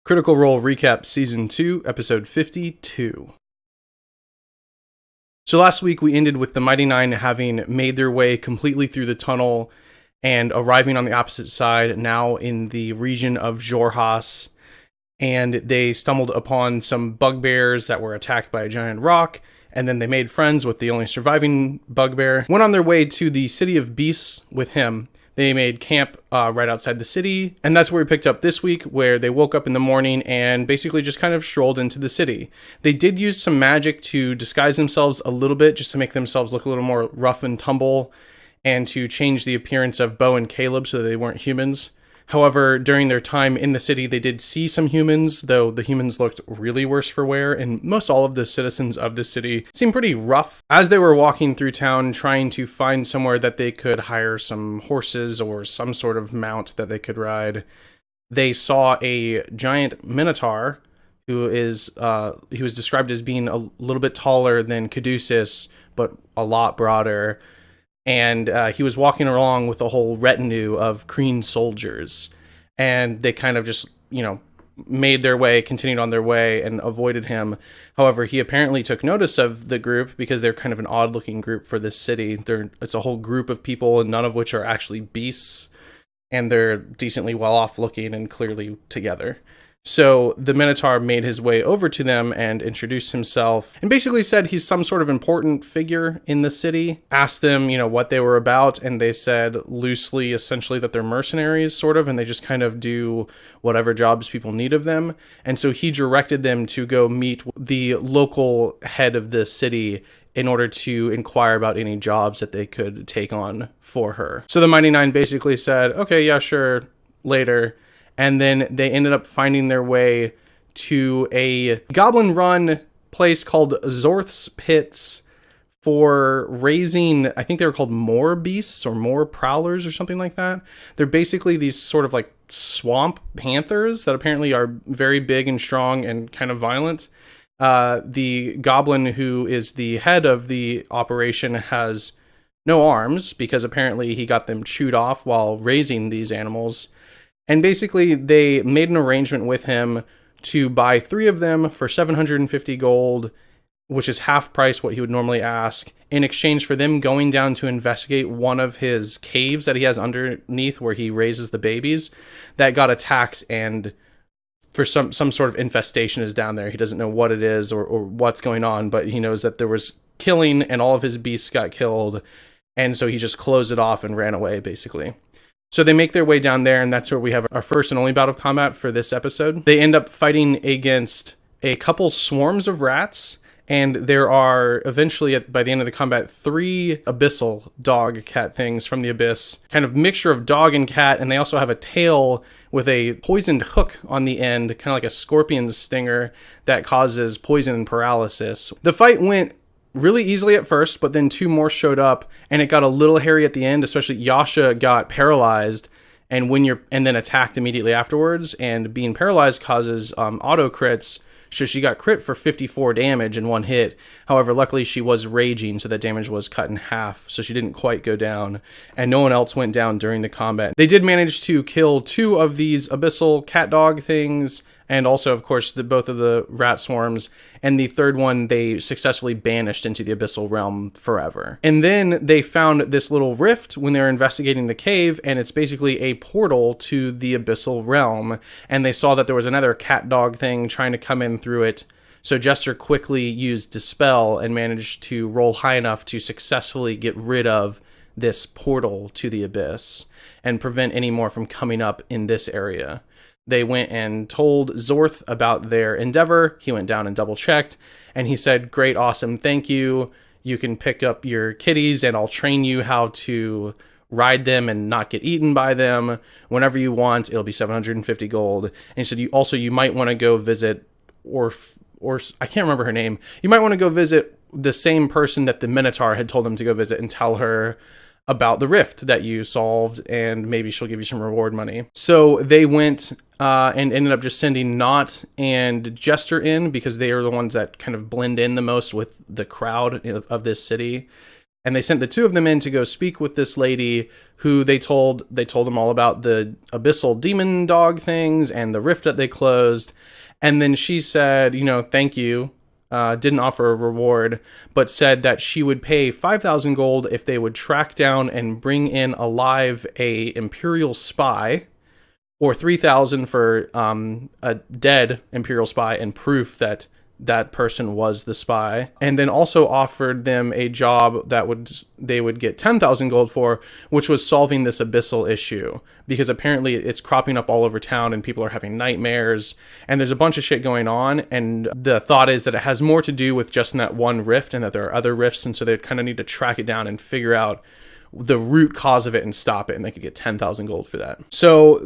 Critical Role Recap Season 2, Episode 52. So last week we ended with the Mighty Nein having made their way completely through the tunnel and arriving on the opposite side, now in the region of Xhorhas, and they stumbled upon some bugbears that were attacked by a giant rock, and then they made friends with the only surviving bugbear, went on their way to the City of Beasts with him. They made camp right outside the city, and that's where we picked up this week, where they woke up in the morning and basically just kind of strolled into the city. They did use some magic to disguise themselves a little bit, just to make themselves look a little more rough and tumble, and to change the appearance of Bo and Caleb so that they weren't humans. However, during their time in the city, they did see some humans, though the humans looked really worse for wear, and most all of the citizens of the city seemed pretty rough. As they were walking through town, trying to find somewhere that they could hire some horses or some sort of mount that they could ride, they saw a giant minotaur who he was described as being a little bit taller than Caduceus, but a lot broader. And he was walking along with a whole retinue of Kreen soldiers. And they kind of just, made their way, continued on their way, and avoided him. However, he apparently took notice of the group because they're kind of an odd-looking group for this city. It's a whole group of people, and none of which are actually beasts. And they're decently well-off looking and clearly together. So the Minotaur made his way over to them and introduced himself and basically said he's some sort of important figure in the city, asked them, what they were about. And they said loosely, essentially, that they're mercenaries, sort of, and they just kind of do whatever jobs people need of them. And so he directed them to go meet the local head of the city in order to inquire about any jobs that they could take on for her. So the Mighty Nein basically said, okay, yeah, sure, later. And then they ended up finding their way to a goblin-run place called Zorth's Pits for raising, I think they were called moor beasts or moor prowlers or something like that. They're basically these sort of like swamp panthers that apparently are very big and strong and kind of violent. The goblin who is the head of the operation has no arms because apparently he got them chewed off while raising these animals. And basically, they made an arrangement with him to buy 3 of them for 750 gold, which is half price what he would normally ask, in exchange for them going down to investigate one of his caves that he has underneath where he raises the babies that got attacked, and for some sort of infestation is down there. He doesn't know what it is or what's going on, but he knows that there was killing and all of his beasts got killed, and so he just closed it off and ran away, basically. So they make their way down there, and that's where we have our first and only bout of combat for this episode. They end up fighting against a couple swarms of rats, and there are eventually, by the end of the combat, 3 abyssal dog cat things from the abyss. Kind of mixture of dog and cat, and they also have a tail with a poisoned hook on the end, kind of like a scorpion stinger that causes poison and paralysis. The fight went really easily at first, but then 2 more showed up, and it got a little hairy at the end. Especially Yasha got paralyzed, and then attacked immediately afterwards. And being paralyzed causes auto crits, so she got crit for 54 damage in one hit. However, luckily she was raging, so that damage was cut in half, so she didn't quite go down, and no one else went down during the combat. They did manage to kill 2 of these abyssal cat dog things, and also, of course, both of the rat swarms, and the 3rd one they successfully banished into the abyssal realm forever. And then they found this little rift when they were investigating the cave, and it's basically a portal to the abyssal realm, and they saw that there was another cat dog thing trying to come in through it. So Jester quickly used Dispel and managed to roll high enough to successfully get rid of this portal to the abyss and prevent any more from coming up in this area. They went and told Zorth about their endeavor. He went down and double-checked, and he said, great, awesome, thank you. You can pick up your kitties, and I'll train you how to ride them and not get eaten by them. Whenever you want, it'll be 750 gold. And he said, you might want to go visit, or I can't remember her name. You might want to go visit the same person that the Minotaur had told him to go visit and tell her about the rift that you solved, and maybe she'll give you some reward money. So they went and ended up just sending Knot and Jester in because they are the ones that kind of blend in the most with the crowd of this city. And they sent the two of them in to go speak with this lady who they told them all about the abyssal demon dog things and the rift that they closed. And then she said, thank you. Didn't offer a reward, but said that she would pay 5,000 gold if they would track down and bring in alive a Imperial spy, or 3,000 for a dead Imperial spy and proof that that person was the spy, and then also offered them a job that they would get 10,000 gold for, which was solving this abyssal issue, because apparently it's cropping up all over town and people are having nightmares and there's a bunch of shit going on, and the thought is that it has more to do with just in that one rift and that there are other rifts, and so they kind of need to track it down and figure out the root cause of it and stop it, and they could get 10,000 gold for that. So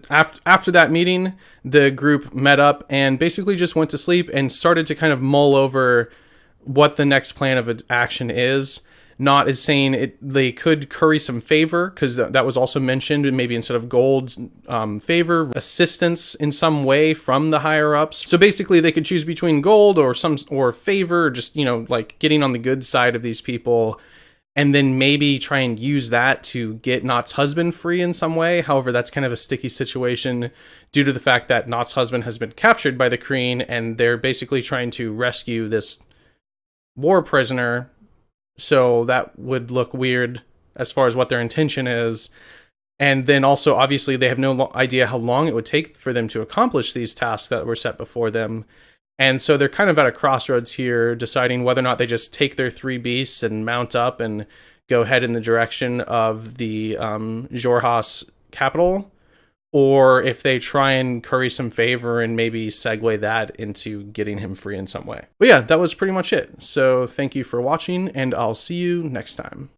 after that meeting, the group met up and basically just went to sleep and started to kind of mull over what the next plan of action is. Not as saying they could curry some favor, because that was also mentioned, and maybe instead of gold, favor, assistance in some way from the higher ups. So basically they could choose between gold or favor, just like getting on the good side of these people, and then maybe try and use that to get Nott's husband free in some way. However, that's kind of a sticky situation due to the fact that Nott's husband has been captured by the Kreen, and they're basically trying to rescue this war prisoner. So that would look weird as far as what their intention is. And then also, obviously, they have no idea how long it would take for them to accomplish these tasks that were set before them. And so they're kind of at a crossroads here, deciding whether or not they just take their 3 beasts and mount up and go head in the direction of the Xhorhas capital, or if they try and curry some favor and maybe segue that into getting him free in some way. But yeah, that was pretty much it. So thank you for watching, and I'll see you next time.